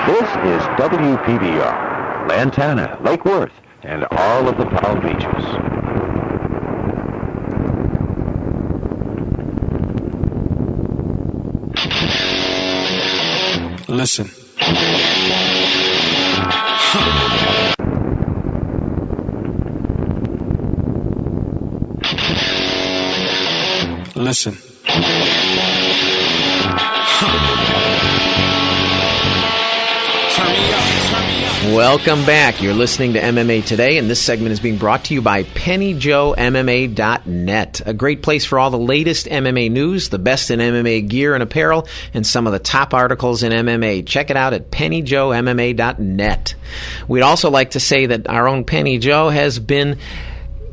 This is WPBR, Lantana, Lake Worth, and all of the Palm Beaches. Listen. Listen. Welcome back. You're listening to MMA Today, and this segment is being brought to you by PennyJoeMMA.net, a great place for all the latest MMA news, the best in MMA gear and apparel, and some of the top articles in MMA. Check it out at PennyJoeMMA.net. We'd also like to say that our own Penny Joe has been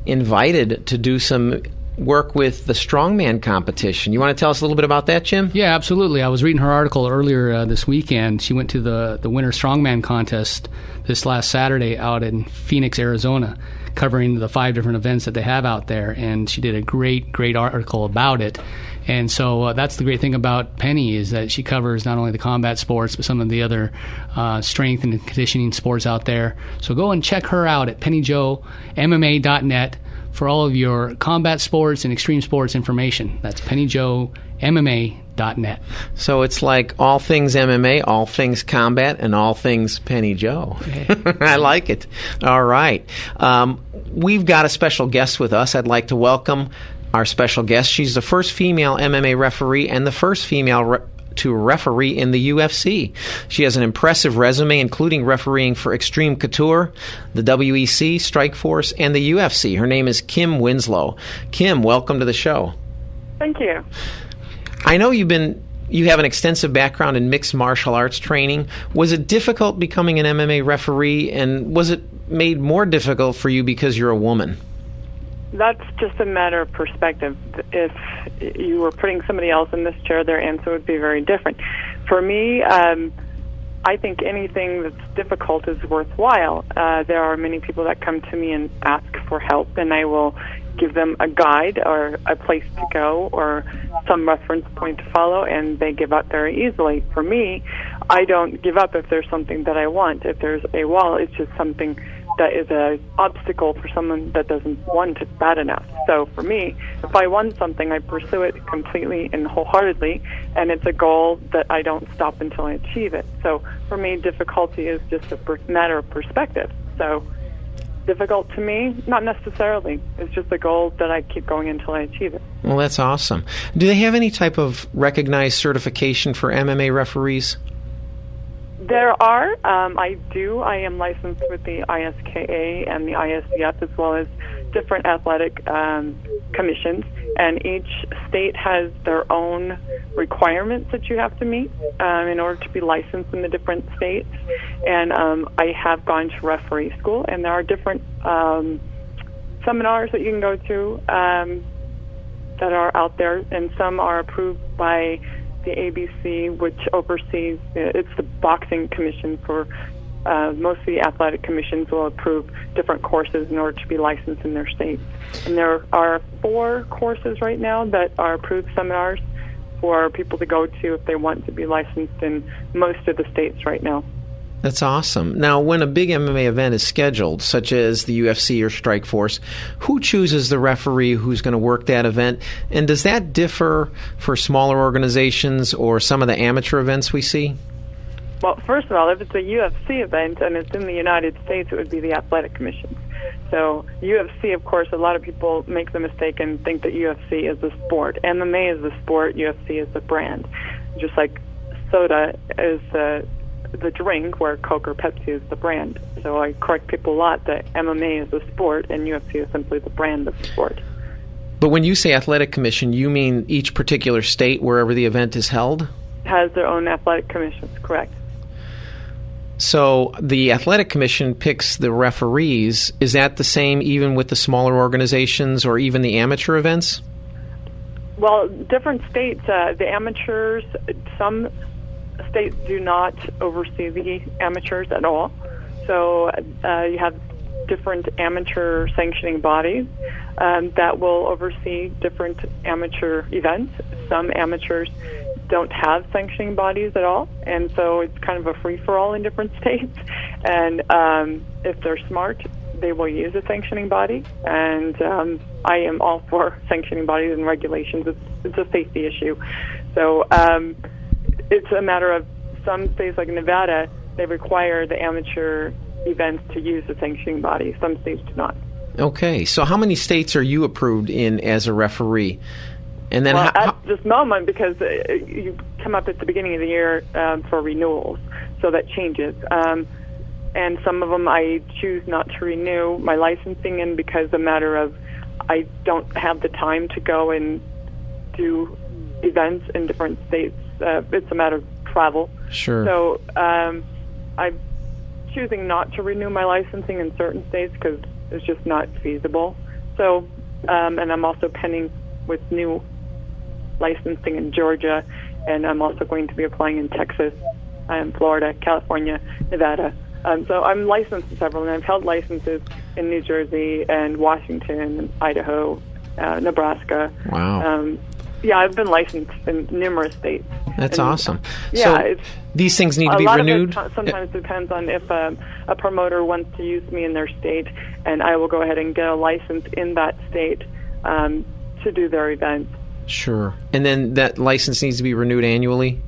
invited to do some work with the strongman competition. You want to tell us a little bit about that, Jim? Yeah, absolutely. I was reading her article earlier this weekend. She went to the Winter Strongman contest this last Saturday out in Phoenix, Arizona, covering the 5 different events that they have out there, and she did a great article about it. And so that's the great thing about Penny, is that she covers not only the combat sports, but some of the other strength and conditioning sports out there. So go and check her out at PennyJoeMMA.net for all of your combat sports and extreme sports information. That's PennyJoeMMA.net. So it's like all things MMA, all things combat, and all things Penny Joe. I like it. All right. We've got a special guest with us. I'd like to welcome our special guest. She's the first female MMA referee and the first female to referee in the UFC. She has an impressive resume, including refereeing for Extreme Couture, the WEC, Strikeforce, and the UFC. Her name is Kim Winslow. Kim, welcome to the show. Thank you. I know you have an extensive background in mixed martial arts training. Was it difficult becoming an MMA referee, and was it made more difficult for you because you're a woman? That's just a matter of perspective. If you were putting somebody else in this chair, their answer would be very different. For me, I think anything that's difficult is worthwhile. There are many people that come to me and ask for help, and I will give them a guide or a place to go or some reference point to follow, and they give up very easily. For me, I don't give up if there's something that I want. If there's a wall, it's just something that is an obstacle for someone that doesn't want it bad enough. So for me, if I want something, I pursue it completely and wholeheartedly, and it's a goal that I don't stop until I achieve it. So for me, difficulty is just a matter of perspective. So difficult to me, not necessarily. It's just a goal that I keep going until I achieve it. Well, that's awesome. Do they have any type of recognized certification for MMA referees? There are. I do. I am licensed with the ISKA and the ISDF, as well as different athletic commissions. And each state has their own requirements that you have to meet in order to be licensed in the different states. And I have gone to referee school, and there are different seminars that you can go to that are out there, and some are approved by the ABC, which oversees, it's the boxing commission for most of the athletic commissions will approve different courses in order to be licensed in their states. And there are 4 courses right now that are approved seminars for people to go to if they want to be licensed in most of the states right now. That's awesome. Now, when a big MMA event is scheduled, such as the UFC or Strikeforce, who chooses the referee who's going to work that event? And does that differ for smaller organizations or some of the amateur events we see? Well, first of all, if it's a UFC event and it's in the United States, it would be the athletic commissions. So UFC, of course, a lot of people make the mistake and think that UFC is the sport. MMA is the sport, UFC is the brand. Just like soda is the drink, where Coke or Pepsi is the brand. So I correct people a lot that MMA is the sport and UFC is simply the brand of the sport. But when you say athletic commission, you mean each particular state wherever the event is held? Has their own athletic commissions, correct. So the athletic commission picks the referees. Is that the same even with the smaller organizations or even the amateur events? Well, different states, the amateurs, some states do not oversee the amateurs at all. So you have different amateur sanctioning bodies that will oversee different amateur events. Some amateurs don't have sanctioning bodies at all, and so it's kind of a free-for-all in different states. And if they're smart, they will use a sanctioning body, and I am all for sanctioning bodies and regulations. It's a safety issue. So it's a matter of some states like Nevada, they require the amateur events to use a sanctioning body. Some states do not. Okay, so how many states are you approved in as a referee? And then at this moment, because you come up at the beginning of the year for renewals, so that changes. And some of them I choose not to renew my licensing in because a matter of I don't have the time to go and do events in different states. It's a matter of travel. Sure. So I'm choosing not to renew my licensing in certain states because it's just not feasible. So, and I'm also pending with new licensing in Georgia, and I'm also going to be applying in Texas, Florida, California, Nevada. So I'm licensed in several, and I've held licenses in New Jersey and Washington, Idaho, Nebraska. Wow. Yeah, I've been licensed in numerous states. That's awesome. Yeah, so these things need to be renewed? A lot of it sometimes depends on if a promoter wants to use me in their state, and I will go ahead and get a license in that state to do their events. Sure. And then that license needs to be renewed annually?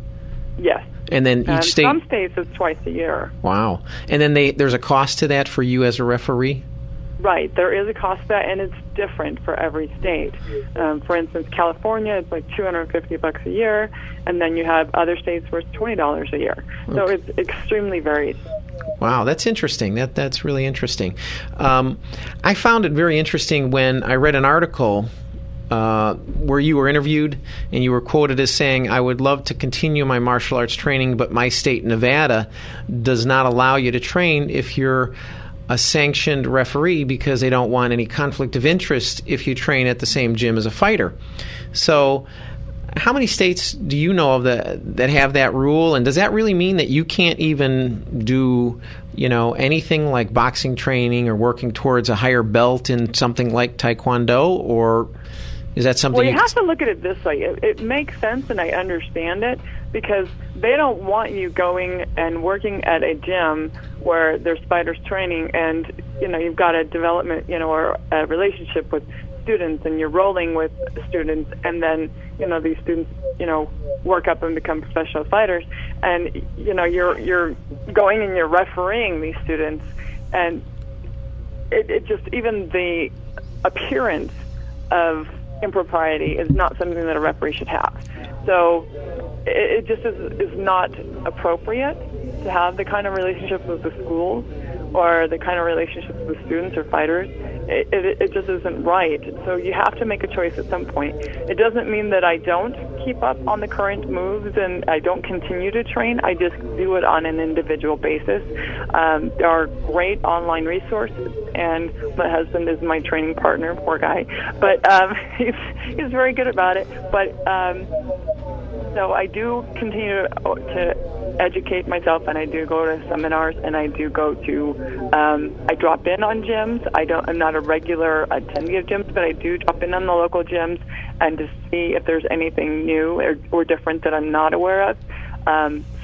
Yes. And then each state... Some states it's twice a year. Wow. And then there's a cost to that for you as a referee? Right. There is a cost to that, and it's different for every state. For instance, California, it's like $250 a year, and then you have other states where it's $20 a year. Okay. So it's extremely varied. Wow, that's interesting. That's really interesting. I found it very interesting when I read an article where you were interviewed and you were quoted as saying, "I would love to continue my martial arts training, but my state, Nevada, does not allow you to train if you're a sanctioned referee because they don't want any conflict of interest if you train at the same gym as a fighter." So how many states do you know of that have that rule, and does that really mean that you can't even do, anything like boxing training or working towards a higher belt in something like Taekwondo, or is that something? Well, you have to look at it this way. It makes sense, and I understand it, because they don't want you going and working at a gym where there's fighters training, and you've got a development, or a relationship with students, and you're rolling with students, and then these students work up and become professional fighters, and you're going and you're refereeing these students, and it just, even the appearance of impropriety is not something that a referee should have. So it just is not appropriate to have the kind of relationships with the schools or the kind of relationships with students or fighters. It just isn't right. So you have to make a choice at some point. It doesn't mean that I don't keep up on the current moves and I don't continue to train. I just do it on an individual basis. There are great online resources, and my husband is my training partner, poor guy, but he's very good about it. But so I do continue to educate myself, and I do go to seminars, and I do go to I drop in on gyms. I'm not a regular attendee of gyms, but I do drop in on the local gyms and to see if there's anything new or different that I'm not aware of.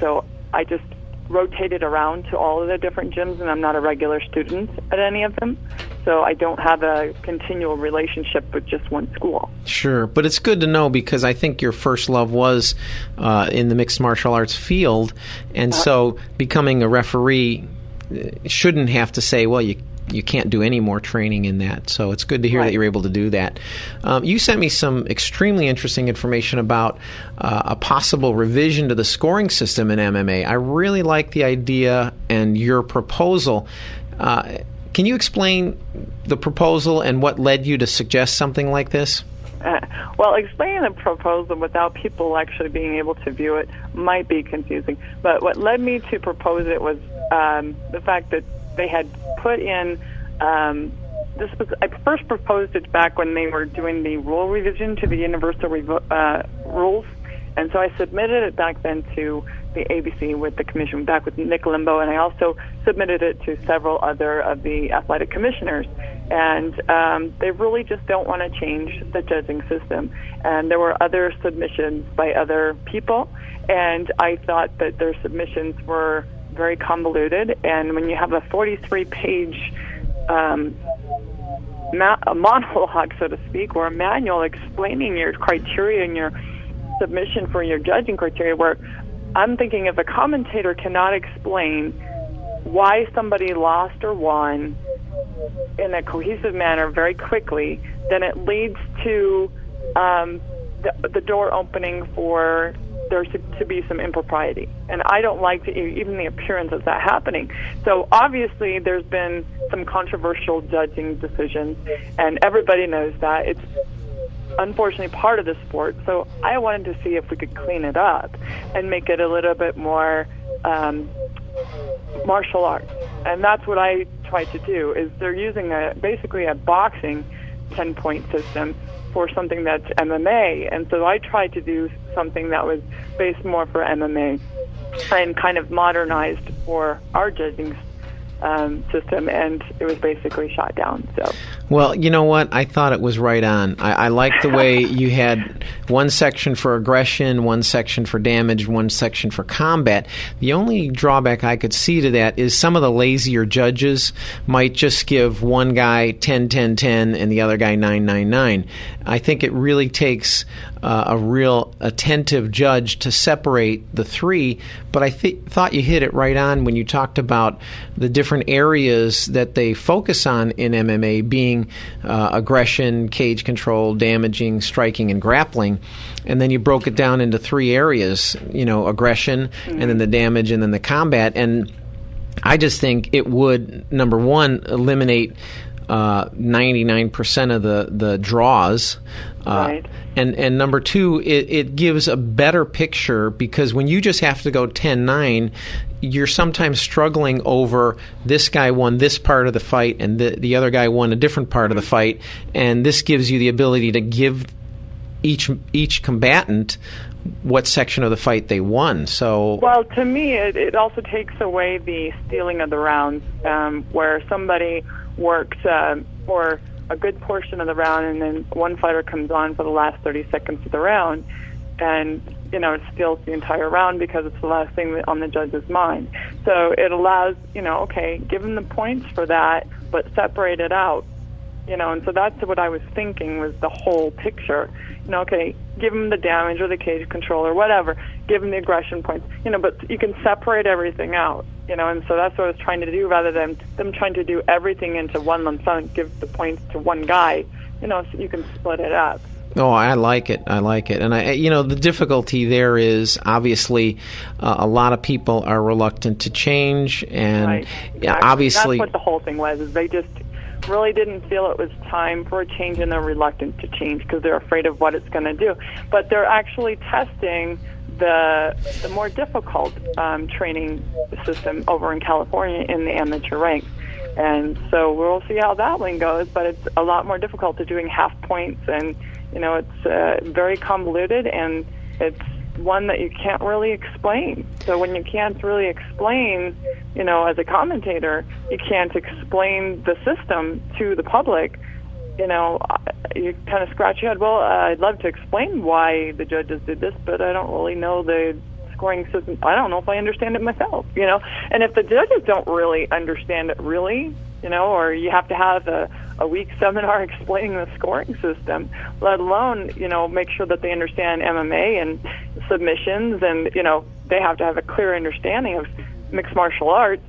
So I just rotated around to all of the different gyms, and I'm not a regular student at any of them. So I don't have a continual relationship with just one school. Sure, but it's good to know, because I think your first love was in the mixed martial arts field, and so becoming a referee shouldn't have to say, well, you can't do any more training in that. So it's good to hear that you're able to do that. You sent me some extremely interesting information about a possible revision to the scoring system in MMA. I really like the idea and your proposal. Can you explain the proposal and what led you to suggest something like this? Well, explaining the proposal without people actually being able to view it might be confusing. But what led me to propose it was the fact that they had put in I first proposed it back when they were doing the rule revision to the universal rules, and so I submitted it back then to the ABC with the commission back with Nick Limbo, and I also submitted it to several other of the athletic commissioners. And they really just don't want to change the judging system. And there were other submissions by other people, and I thought that their submissions were very convoluted. And when you have a 43-page a monologue, so to speak, or a manual explaining your criteria and your submission for your judging criteria, where I'm thinking if a commentator cannot explain why somebody lost or won in a cohesive manner very quickly, then it leads to the door opening for there to be some impropriety. And I don't like even the appearance of that happening. So obviously there's been some controversial judging decisions, and everybody knows that. It's unfortunately part of the sport. So I wanted to see if we could clean it up and make it a little bit more martial arts. And that's what I tried to do, is they're using basically a boxing 10-point system for something that's MMA. And so I tried to do something that was based more for MMA and kind of modernized for our judging system, and it was basically shot down. So, well, you know what? I thought it was right on. I liked the way you had one section for aggression, one section for damage, one section for combat. The only drawback I could see to that is some of the lazier judges might just give one guy 10, 10, 10 and the other guy 9, 9, 9. I think it really takes a real attentive judge to separate the three, but I thought you hit it right on when you talked about the different areas that they focus on in MMA being aggression, cage control, damaging, striking, and grappling. And then you broke it down into three areas, aggression, and then the damage, and then the combat. And I just think it would, number one, eliminate 99% of the draws. Right. And number two, it gives a better picture, because when you just have to go 10-9, you're sometimes struggling over this guy won this part of the fight and the other guy won a different part of the fight, and this gives you the ability to give each combatant what section of the fight they won. So, well, to me, it also takes away the stealing of the rounds, where somebody works for a good portion of the round, and then one fighter comes on for the last 30 seconds of the round, and it steals the entire round because it's the last thing on the judge's mind. So it allows, okay, give them the points for that, but separate it out. And so that's what I was thinking was the whole picture. Okay, give them the damage or the cage control or whatever, give them the aggression points, but you can separate everything out, and so that's what I was trying to do, rather than them trying to do everything into one lump sum and give the points to one guy, so you can split it up. Oh, I like it. And the difficulty there is obviously a lot of people are reluctant to change, and right. Exactly. Obviously that's what the whole thing was, is they just really didn't feel it was time for a change, and they're reluctant to change because they're afraid of what it's going to do. But they're actually testing the more difficult training system over in California in the amateur ranks. And so we'll see how that one goes, but it's a lot more difficult to doing half points, and it's very convoluted, and it's one that you can't really explain. So when you can't really explain, as a commentator, you can't explain the system to the public, you kind of scratch your head. Well, I'd love to explain why the judges did this, but I don't really know the scoring system. I don't know if I understand it myself, And if the judges don't really understand it really, or you have to have a week seminar explaining the scoring system, let alone, make sure that they understand MMA and submissions, and, they have to have a clear understanding of mixed martial arts,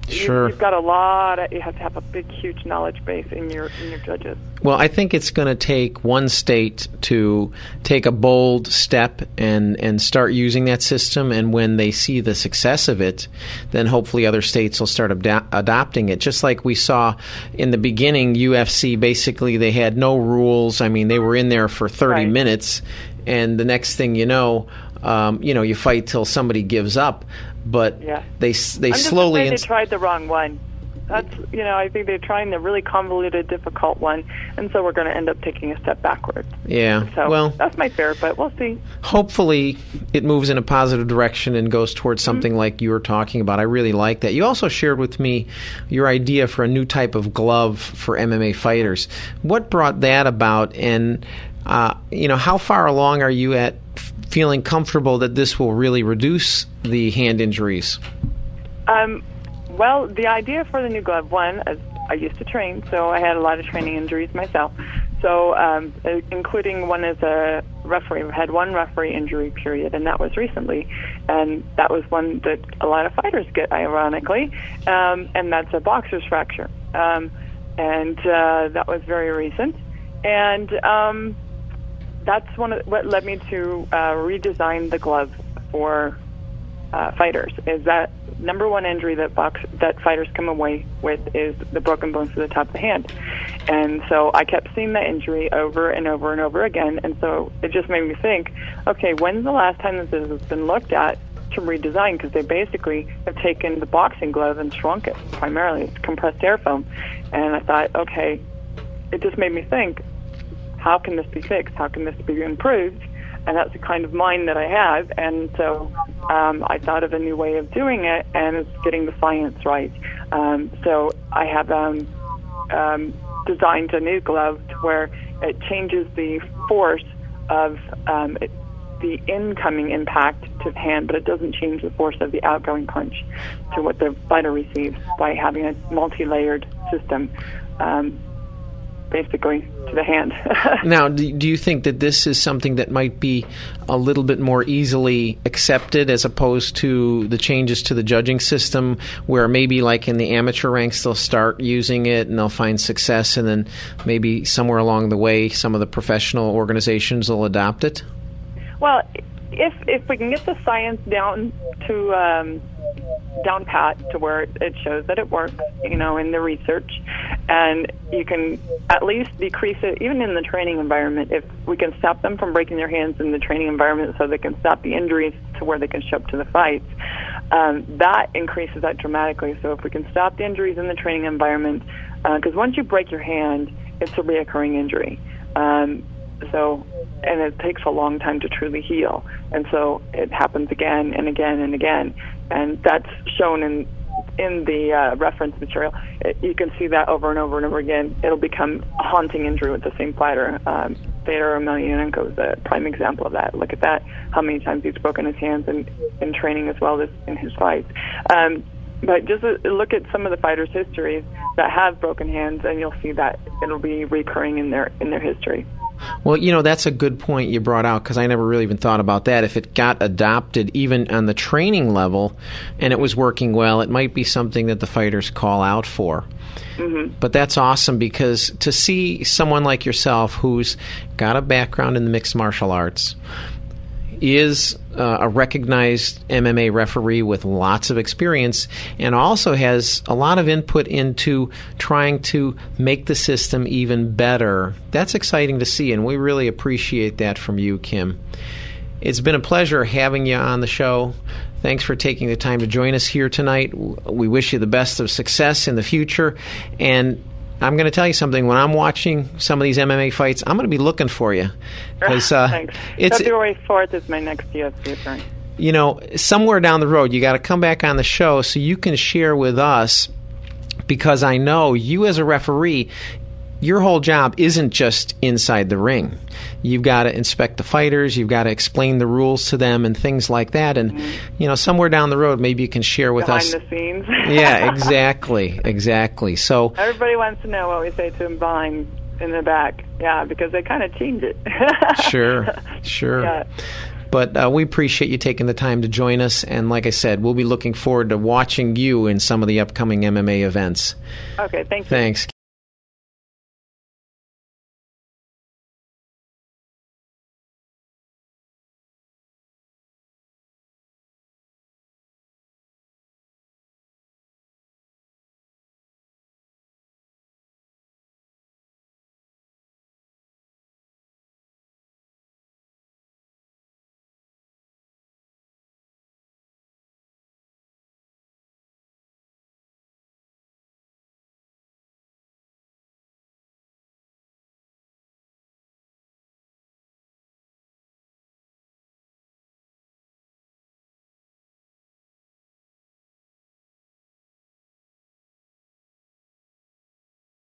Sure. You've got you have to have a big, huge knowledge base in your judges. Well, I think it's going to take one state to take a bold step and start using that system, and when they see the success of it, then hopefully other states will start adopting it. Just like we saw in the beginning, UFC, basically they had no rules. I mean, they were in there for 30 right. minutes, and the next thing you know, you fight till somebody gives up. But yeah. they I'm slowly. Just afraid they tried the wrong one. That's, I think they're trying the really convoluted, difficult one, and so we're going to end up taking a step backwards. Yeah. So well, that's my fear, but we'll see. Hopefully it moves in a positive direction and goes towards something like you were talking about. I really like that. You also shared with me your idea for a new type of glove for MMA fighters. What brought that about, and how far along are you at feeling comfortable that this will really reduce the hand injuries? Well, the idea for the new glove, one, as I used to train, so I had a lot of training injuries myself. So, including one as a referee, I had one referee injury period, and that was recently. And that was one that a lot of fighters get, ironically, and that's a boxer's fracture. And that was very recent. And that's what led me to redesign the glove for fighters. Is that number one injury that fighters come away with is the broken bones to the top of the hand. And so I kept seeing that injury over and over and over again, and so it just made me think, okay, when's the last time that this has been looked at to redesign? Because they basically have taken the boxing glove and shrunk it. Primarily it's compressed air foam. And I thought, okay, it just made me think, how can this be fixed? How can this be improved? And that's the kind of mind that I have. And so I thought of a new way of doing it, and it's getting the science right. So I have designed a new glove to where it changes the force of the incoming impact to the hand, but it doesn't change the force of the outgoing punch to what the fighter receives by having a multi-layered system. Basically to the hand. Now, do you think that this is something that might be a little bit more easily accepted as opposed to the changes to the judging system, where maybe like in the amateur ranks they'll start using it and they'll find success, and then maybe somewhere along the way some of the professional organizations will adopt it? Well, if we can get the science down to down pat to where it shows that it works, in the research, and you can at least decrease it even in the training environment. If we can stop them from breaking their hands in the training environment so they can stop the injuries to where they can show up to the fights, that increases that dramatically. So if we can stop the injuries in the training environment, because once you break your hand, it's a reoccurring injury. And it takes a long time to truly heal. And so it happens again and again and again. And that's shown in the reference material. You can see that over and over and over again. It'll become a haunting injury with the same fighter. Fedor Emelianenko is a prime example of that. Look at that, how many times he's broken his hands in training as well as in his fights. But just look at some of the fighters' histories that have broken hands, and you'll see that it'll be recurring in their history. Well, that's a good point you brought out, because I never really even thought about that. If it got adopted even on the training level and it was working well, it might be something that the fighters call out for. Mm-hmm. But that's awesome, because to see someone like yourself who's got a background in the mixed martial arts, is a recognized MMA referee with lots of experience, and also has a lot of input into trying to make the system even better. That's exciting to see, and we really appreciate that from you, Kim. It's been a pleasure having you on the show. Thanks for taking the time to join us here tonight. We wish you the best of success in the future, and I'm going to tell you something. When I'm watching some of these MMA fights, I'm going to be looking for you. Thanks. February 4th is my next UFC appearance. Somewhere down the road, you got to come back on the show so you can share with us, because I know you as a referee, your whole job isn't just inside the ring. You've got to inspect the fighters, you've got to explain the rules to them and things like that. And, somewhere down the road, maybe you can share with us. Behind the scenes. Yeah, exactly. So everybody wants to know what we say to them behind in the back. Yeah, because they kind of change it. Sure. Yeah. But we appreciate you taking the time to join us. And like I said, we'll be looking forward to watching you in some of the upcoming MMA events. Okay, thank you. Thanks.